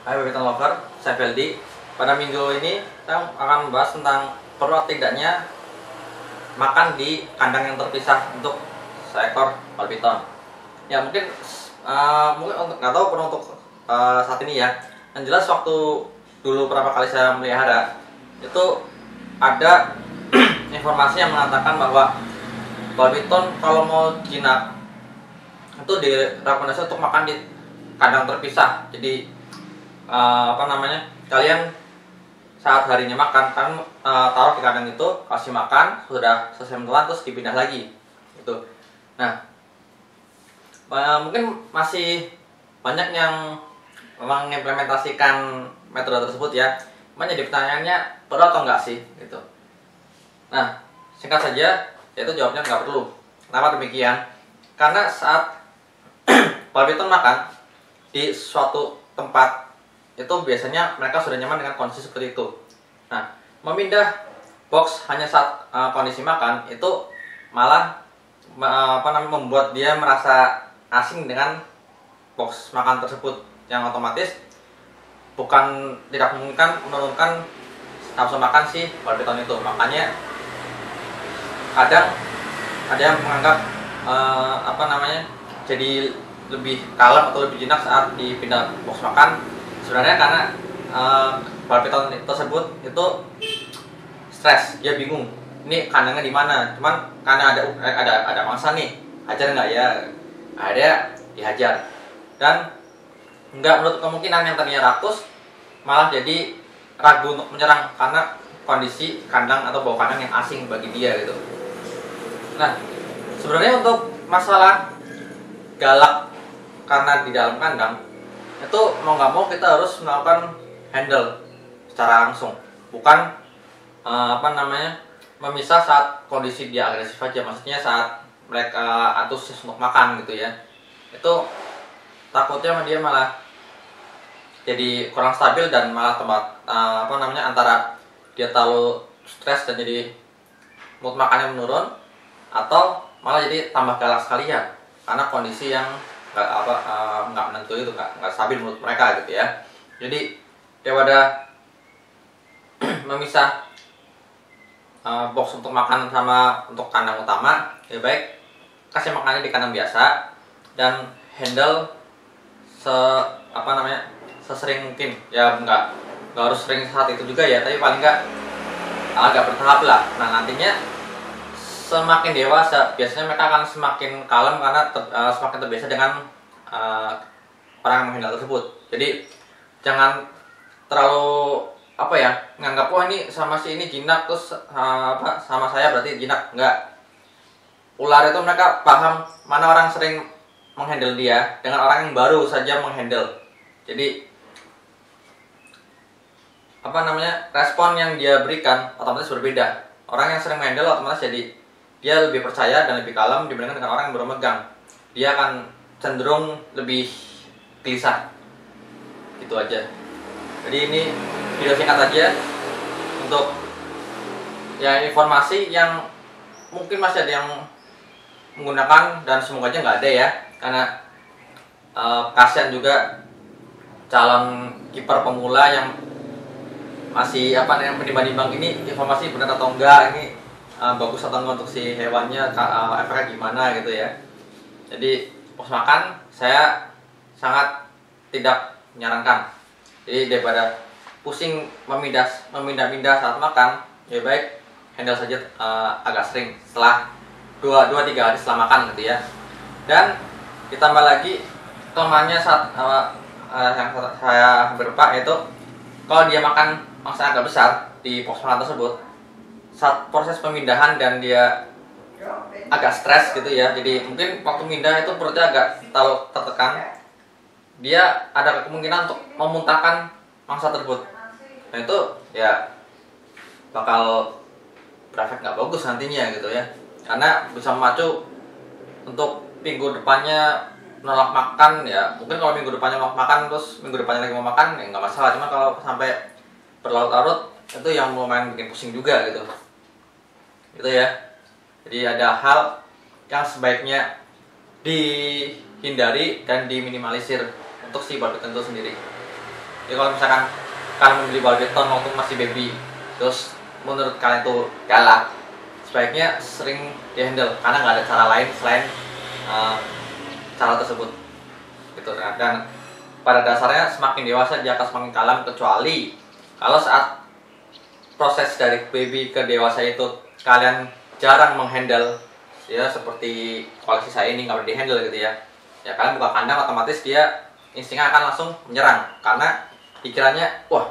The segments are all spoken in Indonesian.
Hai badminton lover, saya Feldi. Pada minggu ini saya akan membahas tentang perlu atau tidaknya makan di kandang yang terpisah untuk seekor badminton. Ya mungkin untuk nggak tahu perlu untuk saat ini ya. Yang jelas waktu dulu berapa kali saya melihara itu ada informasi yang mengatakan bahwa badminton kalau mau jinak itu direkomendasi untuk makan di kandang terpisah. Jadi kalian saat harinya makan kan taruh di kandang itu, kasih makan, sudah selesai menelan terus dipindah lagi gitu. Nah, mungkin masih banyak yang mengimplementasikan metode tersebut ya. Jadi pertanyaannya perlu atau enggak sih gitu. Nah, singkat saja yaitu jawabnya nggak perlu. Kenapa demikian? Karena saat badminton makan di suatu tempat itu biasanya mereka sudah nyaman dengan kondisi seperti itu. Nah, memindah box hanya saat kondisi makan itu malah membuat dia merasa asing dengan box makan tersebut, yang otomatis bukan tidak memungkinkan menurunkan nafsu makan si badminton itu. Makanya kadang ada yang menganggap jadi lebih kalem atau lebih jinak saat dipindah box makan. Sebenarnya karena badminton tersebut itu stres, dia bingung ini kandangnya di mana. Cuman karena ada mangsa nih, hajar nggak ya, ada dihajar, dan nggak menutup kemungkinan yang tadinya rakus malah jadi ragu untuk menyerang karena kondisi kandang atau bawah kandang yang asing bagi dia gitu. Nah, sebenarnya untuk masalah galak karena di dalam kandang itu mau nggak mau kita harus melakukan handle secara langsung, bukan memisah saat kondisi dia agresif aja. Maksudnya saat mereka antusias untuk makan gitu ya, itu takutnya dia malah jadi kurang stabil dan malah antara dia terlalu stres dan jadi mood makannya menurun, atau malah jadi tambah galak sekalian karena kondisi yang nggak menentu itu, nggak stabil menurut mereka gitu ya. Jadi daripada memisah box untuk makan sama untuk kandang utama, lebih baik kasih makannya di kandang biasa dan handle sesering mungkin ya. Nggak harus sering saat itu juga ya, tapi paling nggak agak bertahap lah. Nah, nantinya semakin dewasa biasanya mereka akan semakin kalem karena semakin terbiasa dengan orang yang menghandle tersebut. Jadi jangan terlalu nganggap wah ini sama si ini jinak terus sama saya berarti jinak. Enggak. Ular itu mereka paham mana orang sering menghandle dia dengan orang yang baru saja menghandle. Jadi respon yang dia berikan otomatis berbeda. Orang yang sering menghandle otomatis jadi dia lebih percaya dan lebih kalem dibandingkan dengan orang yang baru megang. Dia akan cenderung lebih gelisah. Gitu aja. Jadi ini video singkat aja untuk ya informasi yang mungkin masih ada yang menggunakan, dan semoga aja nggak ada ya, karena kasihan juga calon kiper pemula yang masih menimbang-nimbang ini informasi benar atau enggak, ini bagus atau enggak untuk si hewannya, efeknya gimana gitu ya. Jadi box makan saya sangat tidak menyarankan. Jadi daripada pusing memindah-mindah saat makan, lebih baik handle saja agak sering setelah 2-3 hari setelah makan gitu ya. Dan ditambah lagi kelemahannya saat yang saya hampir lupa, yaitu kalau dia makan mangsa agak besar di box makan tersebut, saat proses pemindahan dan dia agak stres gitu ya, jadi mungkin waktu pindah itu perutnya agak terlalu tertekan, dia ada kemungkinan untuk memuntahkan mangsa tersebut. Nah itu ya bakal berefek nggak bagus nantinya gitu ya, karena bisa memacu untuk minggu depannya menolak makan ya. Mungkin kalau minggu depannya mau makan terus minggu depannya lagi mau makan ya nggak masalah, cuma kalau sampai berlarut-larut itu yang lumayan bikin pusing juga gitu ya. Jadi ada hal yang sebaiknya dihindari dan diminimalisir untuk si badminton itu sendiri. Ya kalau misalkan kalian membeli Barbiton waktu masih baby, terus menurut kalian tuh galak, sebaiknya sering dihandle karena nggak ada cara lain selain cara tersebut gitu kan. Dan pada dasarnya semakin dewasa dia akan semakin kalem, kecuali kalau saat proses dari baby ke dewasa itu kalian jarang menghandle, ya seperti koleksi saya ini nggak boleh dihandle gitu ya. Ya kalian buka kandang otomatis dia instingnya akan langsung menyerang karena pikirannya, wah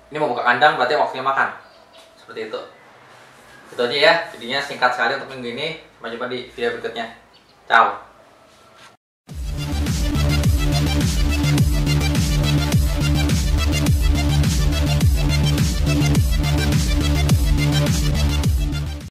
ini mau buka kandang berarti waktunya makan, seperti itu. Itu aja ya, jadinya singkat sekali untuk minggu ini. Sampai jumpa di video berikutnya. Ciao.